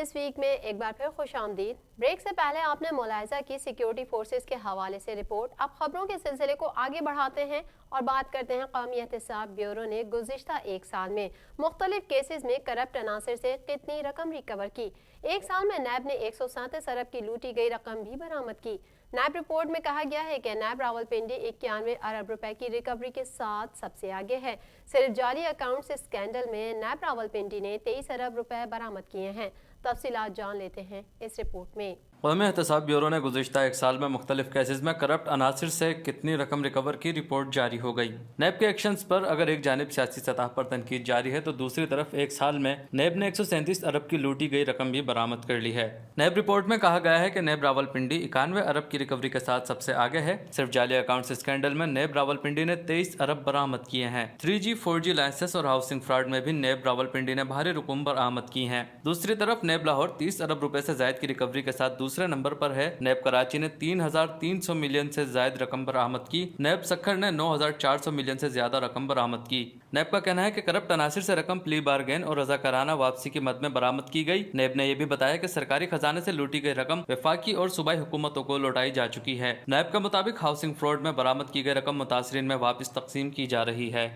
Business week में एक बार फिर खुश आमदीद। ब्रेक से पहले आपने मुलाहिजा की सिक्योरिटी फोर्सेस के हवाले से रिपोर्ट। अब खबरों के सिलसिले को आगे बढ़ाते हैं और बात करते हैं कौमी एहतसाब ब्यूरो ने गुज़िश्ता एक साल में मुख्तलिफ केसेस में करप्ट अनासर से कितनी रकम रिकवर की। एक साल में नैब ने 137 अरब की लूटी गई रकम भी बरामद की। नैब रिपोर्ट में कहा गया है कि नैब रावलपिंडी 91 अरब रुपए की रिकवरी के साथ सबसे आगे है। सिर्फ जाली अकाउंट से स्कैंडल में नैब रावलपिंडी ने 23 अरब रुपए बरामद किए हैं। तफसीलात जान लेते हैं इस रिपोर्ट में। कौमी एहतसाब ब्यूरो ने गुज़िश्ता एक साल में मुख्तलिफ केसेस में करप्ट अनासर से कितनी रकम रिकवर की रिपोर्ट जारी हो गई। नैब के एक्शंस पर अगर एक जानिब सियासी सतह पर तनकीद जारी है तो दूसरी तरफ एक साल में नैब ने 137 अरब की लूटी गई रकम भी बरामद कर ली है। नैब रिपोर्ट में कहा गया है कि नैब रावलपिंडी 91 अरब की रिकवरी के साथ सबसे आगे है। सिर्फ जाली अकाउंट स्कैंडल में नैब रावलपिंडी ने 23 अरब बरामद किए हैं। 3G 4G लाइसेंस और हाउसिंग फ्रॉड में भी नैब रावलपिंडी ने भारी रकम बरामद की है। दूसरी तरफ नैब लाहौर 30 अरब रुपए से जायद की रिकवरी के साथ दूसरे नंबर पर है। नैब कराची ने 3,300 मिलियन से ज्यादा रकम बरामद की। नैब सक्खर ने 9,400 मिलियन से ज्यादा रकम बरामद की। नैब का कहना है कि करप्ट अनासर से रकम प्ली बारगेन और रजाकाराना वापसी की मद में बरामद की गई। नैब ने यह भी बताया कि सरकारी खजाने से लूटी गई रकम वफाकी और सूबाई हुकूमतों को लौटाई जा चुकी है। नैब के मुताबिक हाउसिंग फ्रॉड में बरामद की गई रकम मुतासरीन में वापस तकसीम की जा रही है।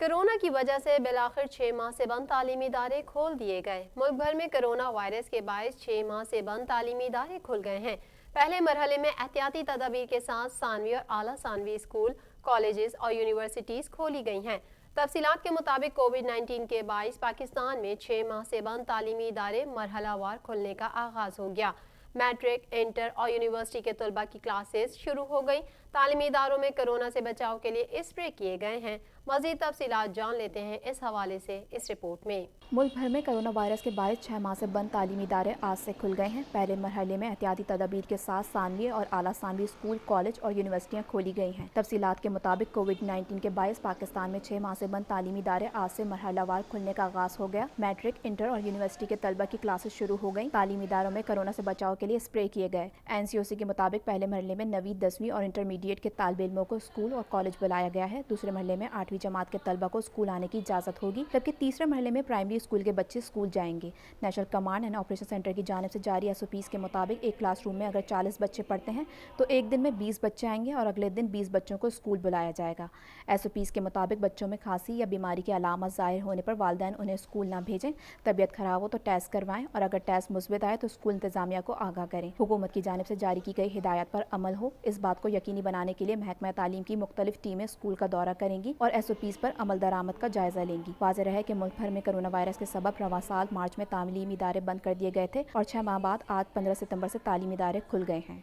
कोरोना की वजह से बिलाखिर 6 माह से बंद तालीमी इदारे खोल दिए गए। मुल्क भर में कोरोना वायरस के बायस 6 माह से बंद तालीमी इदारे खुल गए हैं। पहले मरहले में एहतियाती तदाबीर के साथ सानवी और आला सानवी स्कूल, कॉलेजेस और यूनिवर्सिटीज़ खोली गई हैं। तफसीलात के मुताबिक कोविड-19 के बायस पाकिस्तान में 6 माह से बंद तालीमी इदारे मरहलावार खुलने का आगाज़ हो गया। मैट्रिक, इंटर और यूनिवर्सिटी के तलबा की क्लासेस शुरू हो गई। तालीमी इदारों में कोरोना से बचाव के लिए स्प्रे किए गए हैं। मज़ीद तफसीलात जान लेते हैं इस हवाले से इस रिपोर्ट में। मुल्क भर में कोरोना वायरस के बायस 6 माह से बंद तालीमी इदारे आज से खुल गए हैं। पहले मरहले में एहतियाती तदाबीर के साथ सानवी और आला सानवी स्कूल, कॉलेज और यूनिवर्सिटियाँ खोली गई हैं। तफसीलात के मुताबिक कोविड-19 के बायस पाकिस्तान में 6 माह से बंद तालीमी इदारे आज से मरहलावार खुलने का आगाज़ हो गया। मैट्रिक, इंटर और यूनिवर्सिटी के तलबा की क्लासेस शुरू हो गई। तालीमी इदारों में कोरोना से बचाव के लिए स्प्रे किए गए। NCOC के मुताबिक पहले मरहले में 9वीं, 10वीं और इंटरमीडिएट के तालिब इल्मों को स्कूल और कॉलेज बुलाया गया है। दूसरे मरहले में 8वीं जमात के तलबा को स्कूल आने की इजाज़त होगी, जबकि तीसरे मरहले में प्राइमरी स्कूल के बच्चे स्कूल जाएंगे। National command and operation centre की जानिब से जारी SOPs के मुताबिक एक क्लासरूम में अगर 40 बच्चे पढ़ते हैं तो एक दिन में 20 बच्चे आएंगे और अगले दिन 20 बच्चों को स्कूल बुलाया जाएगा। SOPs के मुताबिक बच्चों में खांसी या बीमारी की अलामत ज़ाहिर होने पर वालिदैन उन्हें स्कूल ना भेजें। तबीयत खराब हो तो टेस्ट करवाएं और अगर टेस्ट मुस्बित आए तो स्कूल इंतजामिया को आगाह करें। हुकूमत की जानिब से जारी की गई हिदायत पर अमल हो, इस बात को यकीनी बनाने के लिए महकमा तालीम की मुख्तलिफ टीमें स्कूल का दौरा करेंगी और SOPs पर अमल दरामद का जायजा लेंगी। वाज़ेह रहे कि मुल्क भर में कोरोना वायरस के सबब रवां साल मार्च में तालीमी इदारे बंद कर दिए गए थे और 6 माह बाद आज 15 सितंबर से तालीमी इदारे खुल गए हैं।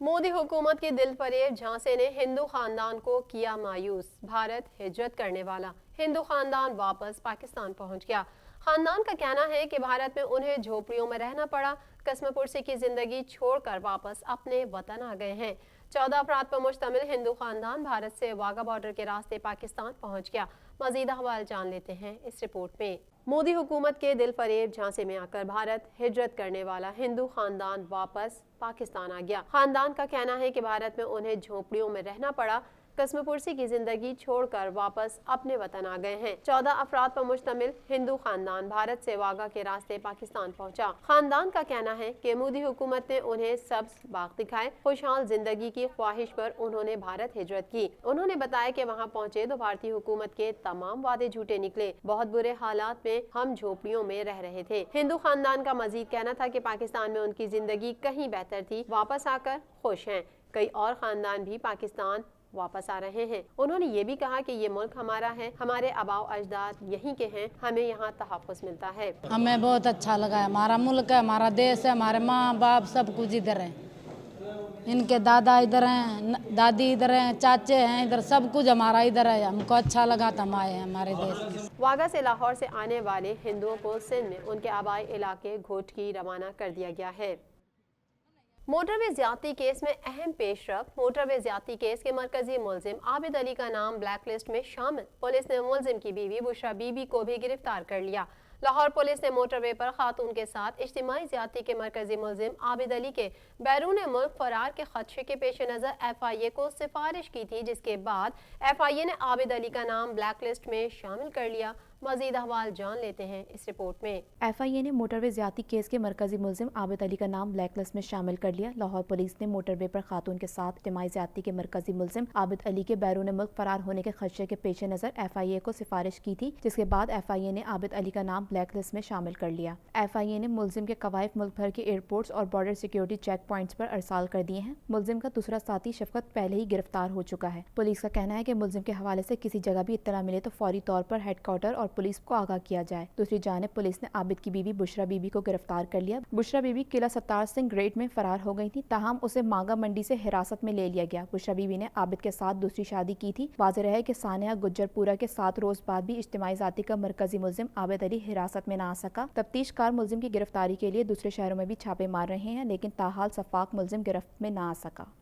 मोदी हुकूमत की दिलफरेब झांसे ने हिंदू खानदान को किया मायूस। भारत हिजरत करने वाला हिंदू खानदान वापस पाकिस्तान पहुंच गया। खानदान का कहना है कि भारत में उन्हें झोपड़ियों में रहना पड़ा, कस्म पुरसी की जिंदगी छोड़कर वापस अपने वतन आ गए हैं। 14 अफराद पर मुश्तमिल हिंदू खानदान भारत से वाघा बॉर्डर के रास्ते पाकिस्तान पहुंच गया। मजीद अहवाल जान लेते हैं इस रिपोर्ट में। मोदी हुकूमत के दिलफरेब झांसे में आकर भारत हिजरत करने वाला हिंदू खानदान वापस पाकिस्तान आ गया। खानदान का कहना है कि भारत में उन्हें झोपड़ियों में रहना पड़ा, कस्म पुरसी की जिंदगी छोड़कर वापस अपने वतन आ गए हैं। 14 अफराद पर मुश्तमिल हिंदू खानदान भारत से वाघा के रास्ते पाकिस्तान पहुंचा। खानदान का कहना है कि मोदी हुकूमत ने उन्हें सब्ज बाग दिखाए। खुशहाल जिंदगी की ख्वाहिश पर उन्होंने भारत हिजरत की। उन्होंने बताया कि वहां पहुंचे तो भारतीय हुकूमत के तमाम वादे झूठे निकले। बहुत बुरे हालात में हम झोपड़ियों में रह रहे थे। हिंदू खानदान का मजीद कहना था कि पाकिस्तान में उनकी जिंदगी कहीं बेहतर थी, वापस आकर खुश हैं। कई और खानदान भी पाकिस्तान वापस आ रहे हैं। उन्होंने ये भी कहा कि ये मुल्क हमारा है, हमारे आबाओ अजदाद यहीं के हैं, हमें यहाँ तहफ़्फ़ुज़ मिलता है। हमें बहुत अच्छा लगा है, हमारा मुल्क है, हमारा देश है, हमारे माँ बाप सब कुछ इधर है। इनके दादा इधर हैं, दादी इधर हैं, चाचे हैं इधर, सब कुछ हमारा इधर है। हमको अच्छा लगा तो हम आए हैं हमारे देश में। वाघा से लाहौर से आने वाले हिंदुओं को सिंध में उनके आबाई इलाके घोटकी रवाना कर दिया गया है। मोटरवे ज्यादती केस में अहम पेशरफ। मोटरवे ज्यादती केस के मरकजी मुलजिम आबिद अली का नाम ब्लैक लिस्ट में शामिल। पुलिस ने मुलजिम की बीवी बुशरा बीबी को भी गिरफ्तार कर लिया। लाहौर पुलिस ने मोटरवे पर खातून के साथ इज्तिमाई ज्यादती के मरकजी मुलजिम आबिद अली के बैरून मुल्क फरार के खदशे के पेश नज़र FIA को सिफारिश की थी, जिसके बाद FIA ने आबिद अली का नाम ब्लैक लिस्ट में शामिल कर लिया। मजीद अहवाल जान लेते हैं इस रिपोर्ट में। FIA ने मोटरवे ज्यादती केस के मरकजी मुलजिम आबिद अली का नाम ब्लैक लिस्ट में शामिल कर लिया। लाहौर पुलिस ने मोटरवे पर खातून के साथ इज्तिमाई ज्यादती के मरकजी मुलजिम आबिद अली के बैरून मुल्क फरार होने के खदशे के पेश नज़र FIA को सिफारिश की थी, जिसके बाद FIA ने आबिद अली का नाम ब्लैक लिस्ट में शामिल कर लिया। FIA ने मुलजिम के कवायफ मुल्क भर के एयरपोर्ट्स और बॉर्डर सिक्योरिटी चेक पॉइंट्स पर अरसाल कर दिए हैं। मुलजिम का दूसरा साथी शफकत पहले ही गिरफ्तार हो चुका है। पुलिस का कहना है कि मुलजिम के हवाले से किसी जगह भी इत्तला मिले तो फौरी तौर पर हेडक्वार्टर और पुलिस को आगाह किया जाए। दूसरी जानिब पुलिस ने आबिद की बीवी बुशरा बीबी को गिरफ्तार कर लिया। बुशरा बीबी किला सत्तार सिंह ग्रेट में फरार हो गई थी, ताहम उसे मांगा मंडी से हिरासत में ले लिया गया। बुशरा बीबी ने आबिद के साथ दूसरी शादी की थी। वाज़ेह है कि सानिया गुज्जरपुरा के 7 रोज बाद भी इज्तिमाई ज़ाती का मरकजी मुलजिम आबिद अली हिरासत में ना आ सका। तफ्तीश कार मुलजिम की गिरफ्तारी के लिए दूसरे शहरों में भी छापे मार रहे हैं, लेकिन ताहाल सफाक मुलजिम गिरफ्त में ना आ सका।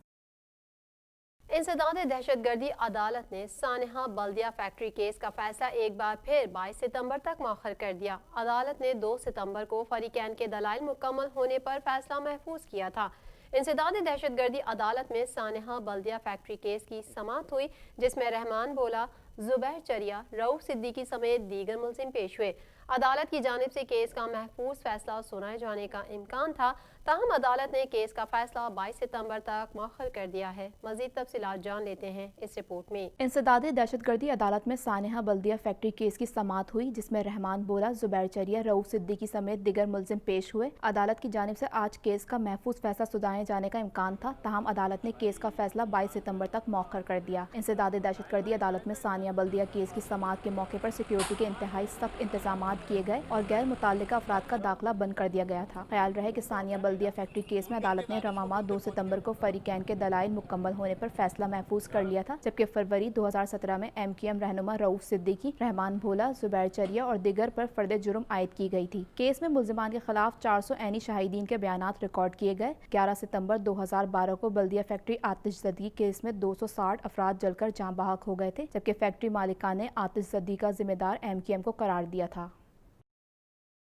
इंसदाद दहशतगर्दी अदालत ने सानेहा बल्दिया फैक्ट्री केस का फैसला एक बार फिर 22 सितंबर तक मौखर कर दिया। अदालत ने 2 सितंबर को फरीकैन के दलाइल मुकम्मल होने पर फैसला महफूज किया था। इंसदाद दहशतगर्दी अदालत में सानेहा बल्दिया फैक्ट्री केस की समाअत हुई, जिसमें रहमान बोला, जुबैर चरिया, रऊफ सिद्दीकी समेत दीगर मुलजिम पेश हुए। अदालत की जानिब से केस का महफूज फैसला सुनाए जाने का इम्कान था, ताहम अदालत ने केस का फैसला 22 सितंबर तक मौखर कर दिया है। मजीद तफसीलात जान लेते हैं इस रिपोर्ट में। इंसदाद दहशतगर्दी अदालत में सानेहा बल्दिया फैक्ट्री केस की समाअत हुई, जिसमें रहमान बोला, जुबैर चरिया, रऊफ सिद्दीकी समेत दिगर मुलजिम पेश हुए। अदालत की जानिब से आज केस का महफूज फैसला सुनाए जाने का इम्कान था, ताहम अदालत ने केस का फैसला 22 सितंबर तक मौखर कर दिया। इंसदाद दहशतगर्दी अदालत में सानिया बल्दिया केस की समाअत के मौके पर सिक्योरिटी के इंतहाई सख्त इंतजाम किए गए और गैर मुताल्लिका अफराद का दाखिला बंद कर दिया गया था। ख्याल रहे कि सानिया बल्दिया फैक्ट्री केस में अदालत ने रवां माह 2 सितंबर को फरीकैन के दलाइल मुकम्मल होने पर फैसला महफूज कर लिया था, जबकि फरवरी 2017 में MQM रहनुमा रऊफ सिद्दीकी, रहमान भोला, जुबैर चरिया और दिगर पर फर्द जुर्म आयद की गई थी। केस में मुलजिमान के खिलाफ 400 ऐनी शाहिदीन के बयानात रिकॉर्ड किए गए। 11 सितंबर 2012 को बल्दिया फैक्ट्री आतिशज़दी केस में 260 अफराद जलकर जाँ बहक हो गए थे, जबकि फैक्ट्री मालिका ने आतिशज़दी का जिम्मेदार MQM को करार दिया था।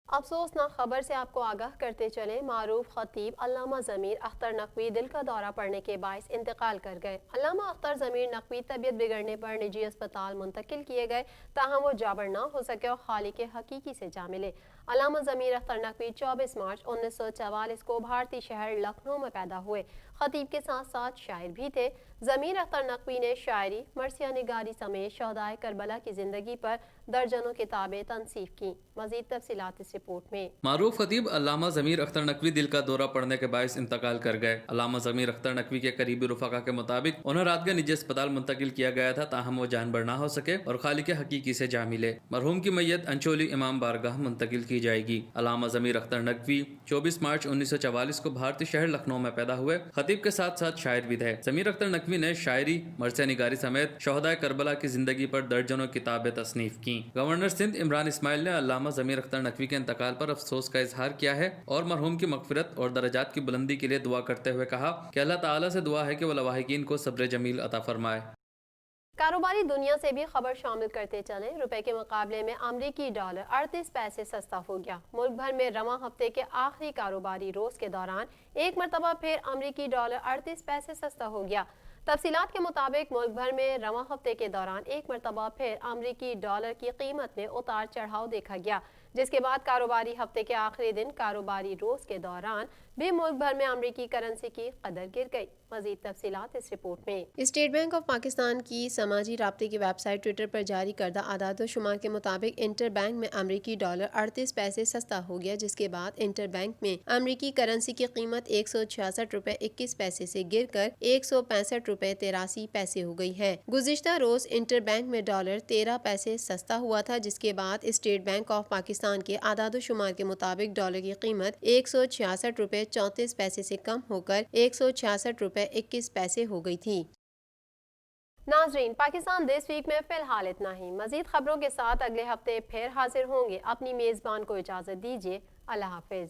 अफसोसनाक खबर से आपको आगाह करते चले, मारूफ खतीब अल्लामा ज़मीर अख्तर नकवी दिल का दौरा पड़ने के बायस इंतकाल कर गए। अल्लामा अख्तर ज़मीर नकवी तबीयत बिगड़ने पर निजी अस्पताल मुंतकिल किए गए, ताहम वो जाबर ना हो सके और खालिक हकीकी से जा मिले। अल्लामा ज़मीर अख्तर नकवी 24 मार्च 1944 को भारतीय शहर लखनऊ में पैदा हुए। खतीब के साथ साथ शायर भी थे। ज़मीर अख्तर नकवी ने शायरी, मरसिया निगारी समेत शहदाए करबला की जिंदगी पर दर्जनों किताबें तनसीफ की। मजीद तफसीलात इस रिपोर्ट में। मारूफ खतीब अल्लामा ज़मीर अख्तर नकवी दिल का दौरा पड़ने के बायस इंतकाल कर गए। अल्लामा ज़मीर अख्तर नकवी के करीबी रुफ़ाका के मुताबिक उन्हें रात के निजी अस्पताल मुंतकिल किया गया था, ताहम वो जानबर ना हो सके और खालिक हकीकी से जा मिले। मरहूम की मैयत अंचोली इमाम बारगाह मुंतकिल की जाएगी। अल्लामा ज़मीर अख्तर नकवी 24 मार्च 1944 को भारतीय शहर लखनऊ में पैदा हुए। खतीब के साथ साथ शायर भी थे। ज़मीर अख्तर नकवी ने शायरी, मरसिया निगारी समेत शहदाए करबला की जिंदगी पर दर्जनों किताबें तसनीफ की। गवर्नर सिंध इमरान इस्माइल ने अल्लामा ज़मीर अख्तर नकवी के इंतकाल पर अफसोस का इजहार किया है और मरहूम की मगफिरत और दर्जात की बुलंदी के लिए दुआ करते हुए कहा कि अल्लाह ताला से दुआ है कि वो लवाहिकीन को सब्र जमील अता फरमाए। कारोबारी दुनिया से भी खबर शामिल करते चले। रुपए के मुकाबले में अमरीकी डॉलर 38 पैसे सस्ता हो गया। मुल्क भर में रवां हफ्ते के आखिरी कारोबारी रोज के दौरान एक मरतबा फिर अमरीकी डॉलर 38 पैसे सस्ता हो गया। तफसीलात के मुताबिक मुल्क भर में रवां हफ्ते के दौरान एक मरतबा फिर अमरीकी डॉलर की कीमत में उतार चढ़ाव देखा गया, जिसके बाद कारोबारी हफ्ते के आखिरी दिन कारोबारी रोज के दौरान भी मुल्क भर में अमरीकी करेंसी की कदर गिर गई। मजीद तफसीलात इस रिपोर्ट में। स्टेट बैंक ऑफ पाकिस्तान की समाजी राब्ते की वेबसाइट ट्विटर पर जारी करदा आदाद शुमार के मुताबिक इंटर बैंक में अमरीकी डॉलर 38 पैसे सस्ता हो गया, जिसके बाद इंटर बैंक में अमरीकी करेंसी की कीमत 166 रुपए 21 पैसे से गिर कर 165 रुपए 83 पैसे हो गई है। गुज़िश्ता रोज इंटर बैंक में डॉलर 13 पैसे सस्ता हुआ था, जिसके बाद स्टेट बैंक ऑफ पाकिस्तान के आदाद शुमार के मुताबिक डॉलर की कीमत 166 रुपए 34 पैसे से कम होकर 166 रुपए 21 पैसे हो गई थी। नाजरीन, पाकिस्तान दिस वीक में फिलहाल इतना ही। मजीद खबरों के साथ अगले हफ्ते फिर हाजिर होंगे। अपनी मेजबान को इजाजत दीजिए। अल्लाह हाफिज।